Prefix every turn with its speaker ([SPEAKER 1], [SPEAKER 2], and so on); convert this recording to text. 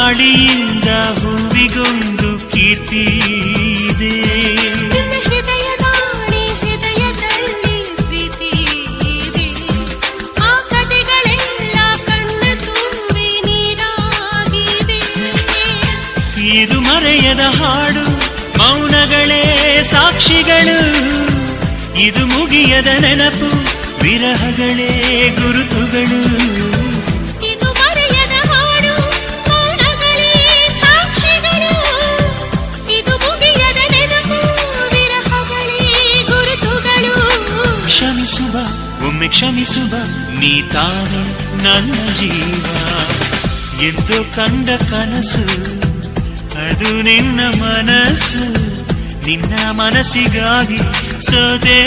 [SPEAKER 1] ಗಾಳಿಯಿಂದ ಹೂವಿಗೊಂದು ಕೀರ್ತಿ ಇದೆ.
[SPEAKER 2] ಹೃದಯದಲ್ಲಿ ಪ್ರೀತಿ ಇದೆ. ಆ ಕಥೆಗಳೆಲ್ಲ ಕಣ್ಣ ತುಂಬಿ ನೀರಾಗಿದೆ.
[SPEAKER 1] ಇದು ಮರೆಯದ ಹಾಡು, ಮೌನಗಳೇ ಸಾಕ್ಷಿಗಳು. ಇದು ಮುಗಿಯದ ನೆನಪು, ವಿರಹಗಳೇ ಗುರುತುಗಳು.
[SPEAKER 2] ಇದು ಮರೆಯದ ಹಾಡು, ಮೌನಗಳೇ ಸಾಕ್ಷಿಗಳು. ಇದು ಮುಗಿಯದ ನೆನಪು, ವಿರಹಗಳೇ ಗುರುತುಗಳು.
[SPEAKER 1] ಕ್ಷಮಿಸುವ, ಒಮ್ಮೆ ಕ್ಷಮಿಸುವ, ನೀ ತಾನೆ ನನ್ನ ಜೀವ. ಎಂದು ಕಂಡ ಕನಸು ಅದು ನಿನ್ನ ಮನಸ್ಸು. ನಿನ್ನ ಮನಸ್ಸಿಗಾಗಿ ಸೋದೆ.